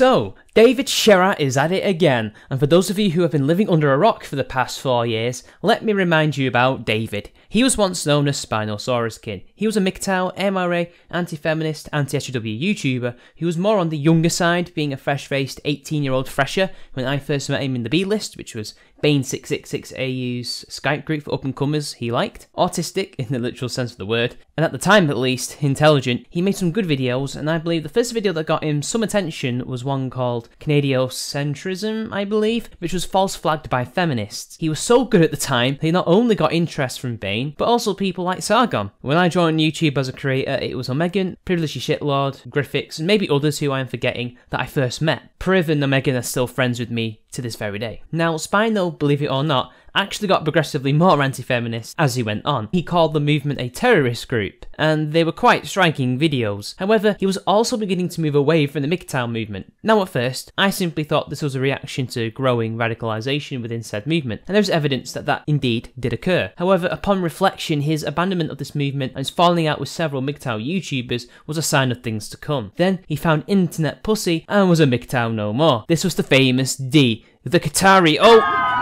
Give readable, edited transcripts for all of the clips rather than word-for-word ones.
So, David Sherratt is at it again, and for those of you who have been living under a rock for the past 4 years, let me remind you about David. He was once known as Spinosaurus Kid. He was a MGTOW, MRA, anti-feminist, anti-SJW YouTuber who was more on the younger side, being a fresh-faced 18-year-old fresher when I first met him in the B-list, which was Bane666AU's Skype group for up-and-comers he liked. Autistic, in the literal sense of the word, and at the time at least, intelligent. He made some good videos, and I believe the first video that got him some attention was one called Canadiocentrism, I believe, which was false flagged by feminists. He was so good at the time that he not only got interest from Bane, but also people like Sargon. When I joined YouTube as a creator, it was Omegan, Privileged Shitlord, Griffix, and maybe others who I am forgetting that I first met. Priv and Omegan are still friends with me to this very day. Now, Spino, believe it or not, actually got progressively more anti-feminist as he went on. He called the movement a terrorist group, and they were quite striking videos. However, he was also beginning to move away from the MGTOW movement. Now at first, I simply thought this was a reaction to growing radicalisation within said movement, and there's evidence that that indeed did occur. However, upon reflection, his abandonment of this movement and his falling out with several MGTOW YouTubers was a sign of things to come. Then, he found internet pussy and was a MGTOW no more. This was the famous D, the Qatari.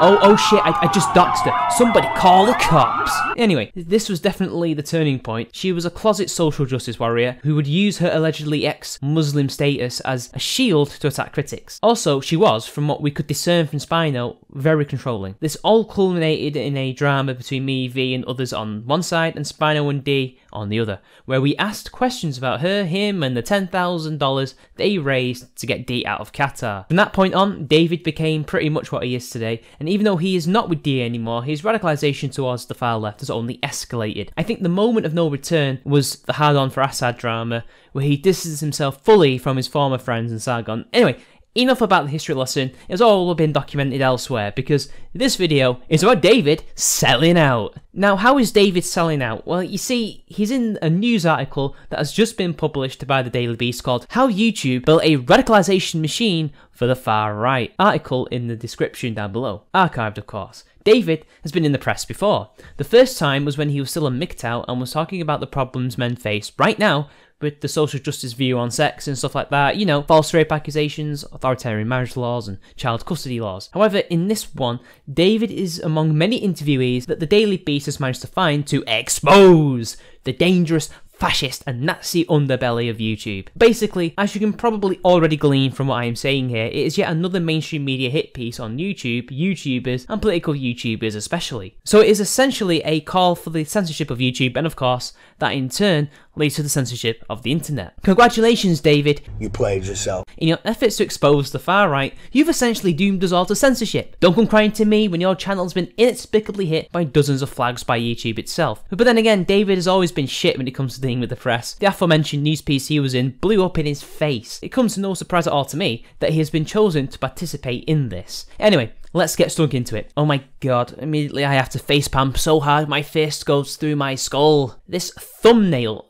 Oh shit, I just doxed her. Somebody call the cops. Anyway, this was definitely the turning point. She was a closet social justice warrior who would use her allegedly ex-Muslim status as a shield to attack critics. Also, she was, from what we could discern from Spino, very controlling. This all culminated in a drama between me, V and others on one side and Spino and D on the other, where we asked questions about her, him and the $10,000 they raised to get D out of Qatar. From that point on, David became pretty much what he is today, and even though he is not with D anymore, his radicalisation towards the far left has only escalated. I think the moment of no return was the hard-on for Assad drama, where he distances himself fully from his former friends and Sargon. Anyway, enough about the history lesson. It's all been documented elsewhere, because this video is about David selling out. Now, how is David selling out? Well, you see, he's in a news article that has just been published by the Daily Beast called How YouTube Built a Radicalisation Machine for the Far Right. Article in the description down below. Archived, of course. David has been in the press before. The first time was when he was still a MGTOW and was talking about the problems men face right now with the social justice view on sex and stuff like that, you know, false rape accusations, authoritarian marriage laws and child custody laws. However, in this one, David is among many interviewees that the Daily Beast has managed to find to expose the dangerous fascist and Nazi underbelly of YouTube. Basically, as you can probably already glean from what I am saying here, it is yet another mainstream media hit piece on YouTube, YouTubers, and political YouTubers especially. So it is essentially a call for the censorship of YouTube, and of course, that in turn leads to the censorship of the internet. Congratulations, David. You played yourself. In your efforts to expose the far right, you've essentially doomed us all to censorship. Don't come crying to me when your channel's been inexplicably hit by dozens of flags by YouTube itself. But then again, David has always been shit when it comes to dealing with the press. The aforementioned news piece he was in blew up in his face. It comes to no surprise at all to me that he has been chosen to participate in this. Anyway, let's get stuck into it. Oh my god, immediately I have to facepalm so hard my fist goes through my skull. This thumbnail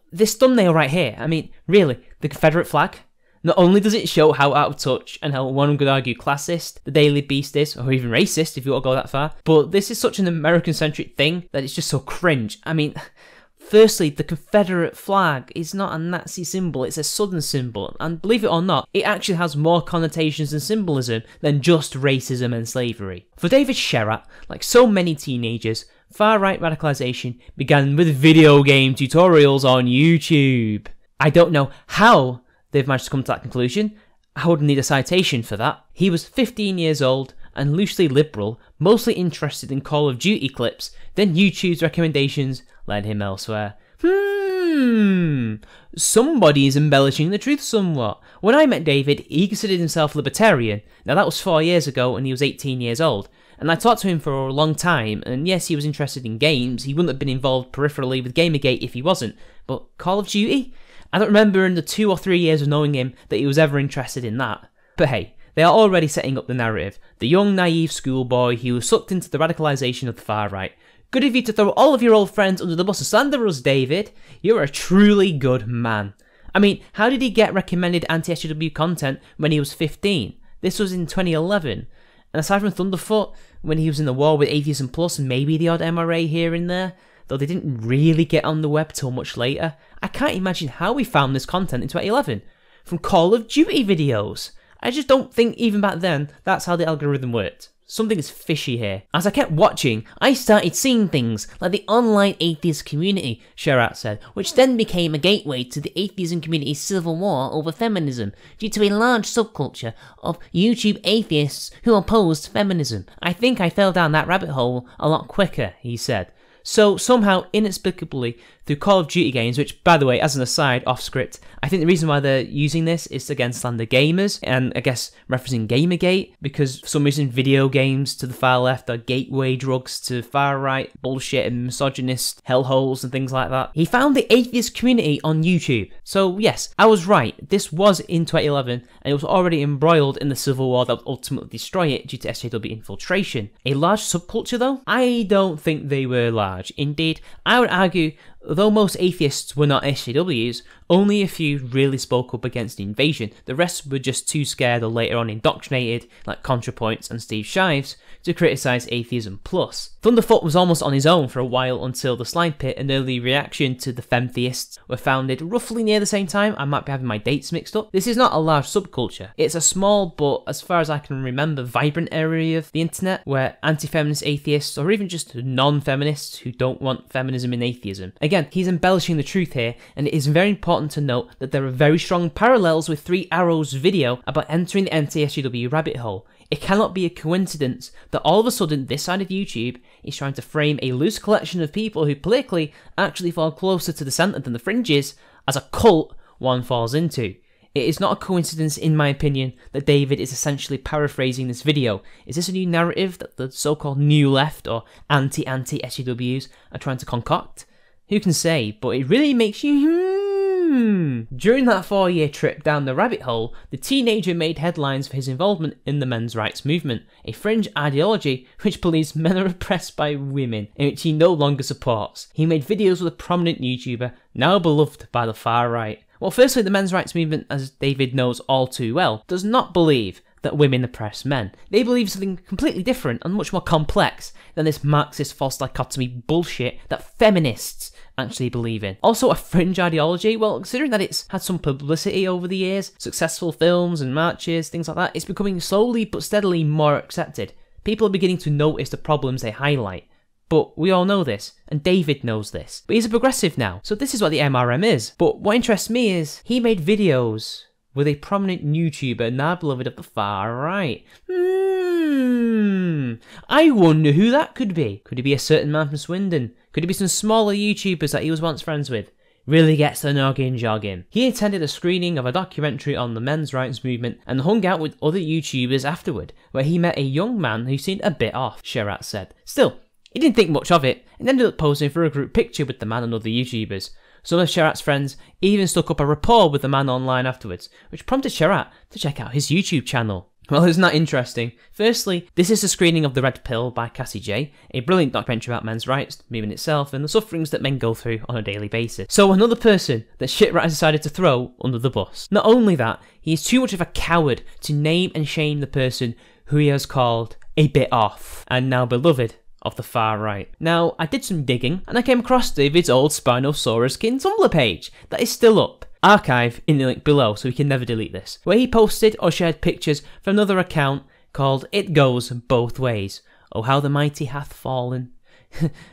right here, I mean, really, the Confederate flag? Not only does it show how out of touch and how one could argue classist the Daily Beast is, or even racist if you want to go that far, but this is such an American-centric thing that it's just so cringe. I mean, firstly, the Confederate flag is not a Nazi symbol, it's a Southern symbol, and believe it or not, it actually has more connotations and symbolism than just racism and slavery. For David Sherratt, like so many teenagers, far-right radicalisation began with video game tutorials on YouTube. I don't know how they've managed to come to that conclusion. I would need a citation for that. He was 15 years old and loosely liberal, mostly interested in Call of Duty clips, then YouTube's recommendations led him elsewhere. Somebody is embellishing the truth somewhat. When I met David, he considered himself libertarian. Now that was 4 years ago and he was 18 years old. And I talked to him for a long time, and yes, he was interested in games. He wouldn't have been involved peripherally with Gamergate if he wasn't. But Call of Duty? I don't remember in the 2 or 3 years of knowing him that he was ever interested in that. But hey, they are already setting up the narrative. The young, naive schoolboy who was sucked into the radicalisation of the far right. Good of you to throw all of your old friends under the bus and slander us, David. You're a truly good man. I mean, how did he get recommended anti-SJW content when he was 15? This was in 2011. And aside from Thunderfoot, when he was in the war with Atheism Plus and maybe the odd MRA here and there, though they didn't really get on the web till much later, I can't imagine how we found this content in 2011. From Call of Duty videos. I just don't think even back then that's how the algorithm worked. Something is fishy here. As I kept watching, I started seeing things like the online atheist community, Sherratt said, which then became a gateway to the atheism community's civil war over feminism, due to a large subculture of YouTube atheists who opposed feminism. I think I fell down that rabbit hole a lot quicker, he said. So somehow, inexplicably, through Call of Duty games, which, by the way, as an aside, off script, I think the reason why they're using this is to, again, slander gamers, and I guess referencing Gamergate, because for some reason video games to the far left are gateway drugs to far right bullshit and misogynist hellholes and things like that. He found the atheist community on YouTube. So yes, I was right, this was in 2011, and it was already embroiled in the civil war that would ultimately destroy it due to SJW infiltration. A large subculture though? I don't think they were large. Indeed, I would argue, though most atheists were not SJWs, only a few really spoke up against the invasion. The rest were just too scared or later on indoctrinated, like ContraPoints and Steve Shives, to criticise Atheism Plus. Thunderfoot was almost on his own for a while until the Slime Pit and early reaction to the femtheists were founded roughly near the same time. I might be having my dates mixed up. This is not a large subculture. It's a small but, as far as I can remember, vibrant area of the internet where anti-feminist atheists, or even just non-feminists who don't want feminism in atheism. Again, he's embellishing the truth here, and it is very important to note that there are very strong parallels with 3 Arrows' video about entering the anti-SJW rabbit hole. It cannot be a coincidence that all of a sudden this side of YouTube is trying to frame a loose collection of people who politically actually fall closer to the centre than the fringes as a cult one falls into. It is not a coincidence, in my opinion, that David is essentially paraphrasing this video. Is this a new narrative that the so-called new left or anti-SJWs are trying to concoct? Who can say, but it really makes you During that 4-year trip down the rabbit hole, the teenager made headlines for his involvement in the men's rights movement, a fringe ideology which believes men are oppressed by women, in which he no longer supports. He made videos with a prominent YouTuber, now beloved by the far right. Well, firstly, the men's rights movement, as David knows all too well, does not believe that women oppress men. They believe something completely different and much more complex than this Marxist false dichotomy bullshit that feminists actually believe in. Also a fringe ideology, well, considering that it's had some publicity over the years, successful films and marches, things like that, it's becoming slowly but steadily more accepted. People are beginning to notice the problems they highlight. But we all know this, and David knows this. But he's a progressive now, so this is what the MRM is. But what interests me is, he made videos with a prominent YouTuber now beloved of the far right. I wonder who that could be. Could it be a certain man from Swindon? Could it be some smaller YouTubers that he was once friends with? Really gets the noggin jogging. He attended a screening of a documentary on the men's rights movement and hung out with other YouTubers afterward, where he met a young man who seemed a bit off, Sherratt said. Still, he didn't think much of it and ended up posing for a group picture with the man and other YouTubers. Some of Sherratt's friends even stuck up a rapport with the man online afterwards, which prompted Sherratt to check out his YouTube channel. Well, isn't that interesting? Firstly, this is a screening of The Red Pill by Cassie J, a brilliant documentary about men's rights, the movement itself, and the sufferings that men go through on a daily basis. So another person that Sherratt has decided to throw under the bus. Not only that, he is too much of a coward to name and shame the person who he has called a bit off, and now beloved of the far right. Now, I did some digging, and I came across David's old Spinosaurus King Tumblr page that is still up. Archive in the link below, so we can never delete this, where he posted or shared pictures from another account called It Goes Both Ways. Oh, how the mighty hath fallen.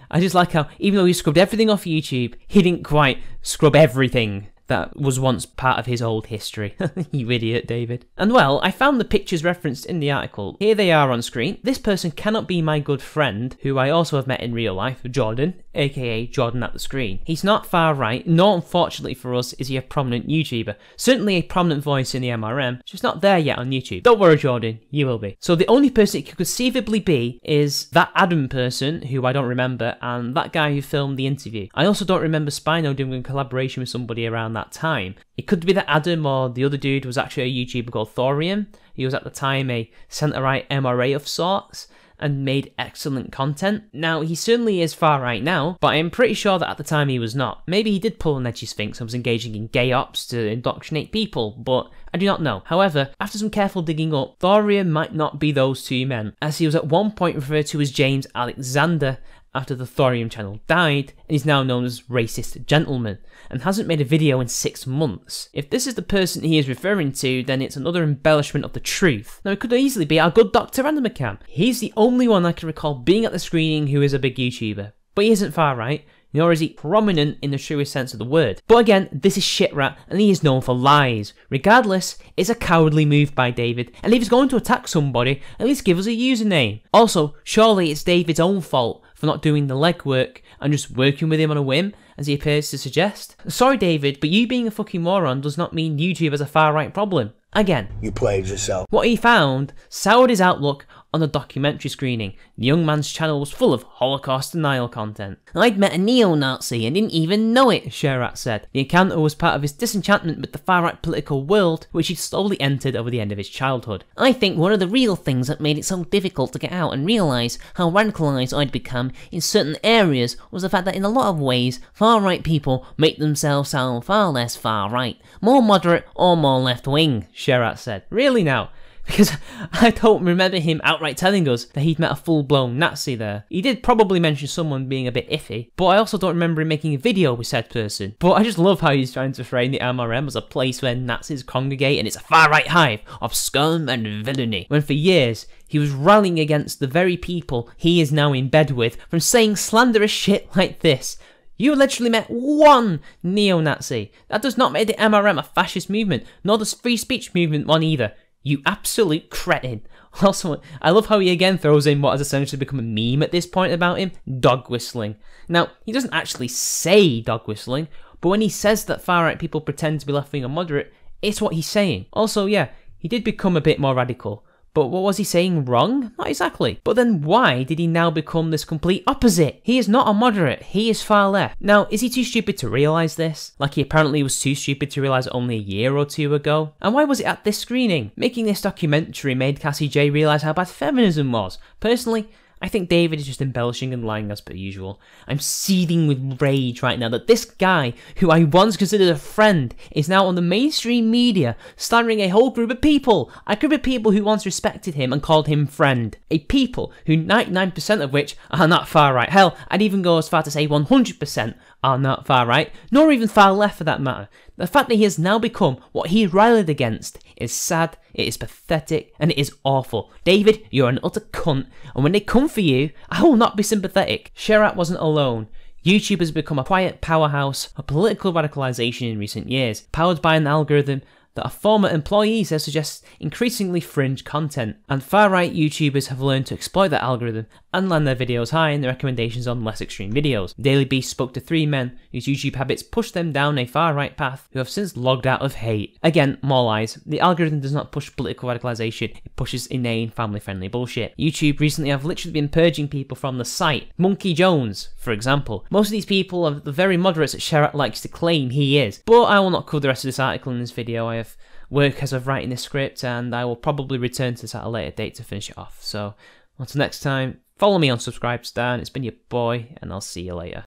I just like how, even though he scrubbed everything off YouTube, he didn't quite scrub everything that was once part of his old history. You idiot, David. And well, I found the pictures referenced in the article. Here they are on screen. This person cannot be my good friend, who I also have met in real life, Jordan, aka Jordan at the screen. He's not far right, nor unfortunately for us is he a prominent YouTuber. Certainly a prominent voice in the MRM, just not there yet on YouTube. Don't worry, Jordan, you will be. So the only person it could conceivably be is that Adam person, who I don't remember, and that guy who filmed the interview. I also don't remember Spino doing a collaboration with somebody around that time. It could be that Adam or the other dude was actually a YouTuber called Thorium. He was at the time a centre-right MRA of sorts and made excellent content. Now, he certainly is far right now, but I'm pretty sure that at the time he was not. Maybe he did pull an edgy sphinx and was engaging in gay ops to indoctrinate people, but I do not know. However, after some careful digging up, Thorium might not be those two men, as he was at one point referred to as James Alexander, after the Thorium channel died, and he's now known as Racist Gentleman, and hasn't made a video in 6 months. If this is the person he is referring to, then it's another embellishment of the truth. Now, it could easily be our good Dr. Randomacam. He's the only one I can recall being at the screening who is a big YouTuber, but he isn't far right, nor is he prominent in the truest sense of the word. But again, this is Sherratt, and he is known for lies. Regardless, it's a cowardly move by David, and if he's going to attack somebody, at least give us a username. Also, surely it's David's own fault for not doing the legwork and just working with him on a whim, as he appears to suggest. Sorry David, but you being a fucking moron does not mean YouTube has a far-right problem. Again, you played yourself. What he found soured his outlook on the documentary screening. The young man's channel was full of Holocaust denial content. "I'd met a neo-Nazi and didn't even know it," Sherratt said. The encounter was part of his disenchantment with the far-right political world, which he'd slowly entered over the end of his childhood. "I think one of the real things that made it so difficult to get out and realise how radicalised I'd become in certain areas was the fact that in a lot of ways, far-right people make themselves sound far less far-right, more moderate or more left-wing," Sherratt said. Really now? Because I don't remember him outright telling us that he'd met a full-blown Nazi there. He did probably mention someone being a bit iffy, but I also don't remember him making a video with said person. But I just love how he's trying to frame the MRM as a place where Nazis congregate and it's a far-right hive of scum and villainy, when for years he was rallying against the very people he is now in bed with from saying slanderous shit like this. You literally met one neo-Nazi. That does not make the MRM a fascist movement, nor the free speech movement one either. You absolute cretin. Also, I love how he again throws in what has essentially become a meme at this point about him, dog whistling. Now, he doesn't actually say dog whistling, but when he says that far-right people pretend to be left-wing or moderate, it's what he's saying. Also, yeah, he did become a bit more radical. But what was he saying wrong? Not exactly. But then why did he now become this complete opposite? He is not a moderate, he is far left. Now, is he too stupid to realise this? Like he apparently was too stupid to realise it only a year or two ago? And why was it at this screening? Making this documentary made Cassie J realise how bad feminism was. Personally, I think David is just embellishing and lying as per usual. I'm seething with rage right now that this guy, who I once considered a friend, is now on the mainstream media, slandering a whole group of people. A group of people who once respected him and called him friend. A people who 99% of which are not far right. Hell, I'd even go as far to say 100% are not far right, nor even far left for that matter. The fact that he has now become what he rallied against is sad, it is pathetic, and it is awful. David, you're an utter cunt, and when they come for you, I will not be sympathetic. Sherratt wasn't alone. YouTube has become a quiet powerhouse of political radicalisation in recent years, powered by an algorithm that a former employee says suggests increasingly fringe content, and far-right YouTubers have learned to exploit that algorithm and land their videos high in the recommendations on less extreme videos. Daily Beast spoke to 3 men whose YouTube habits pushed them down a far-right path who have since logged out of hate. Again, more lies. The algorithm does not push political radicalisation, it pushes inane, family-friendly bullshit. YouTube recently have literally been purging people from the site. Monkey Jones, for example. Most of these people are the very moderates that Sherratt likes to claim he is. But I will not cover the rest of this article in this video. I have work as of writing this script, and I will probably return to this at a later date to finish it off. So, until next time, follow me on Subscribestar, and it's been your boy, and I'll see you later.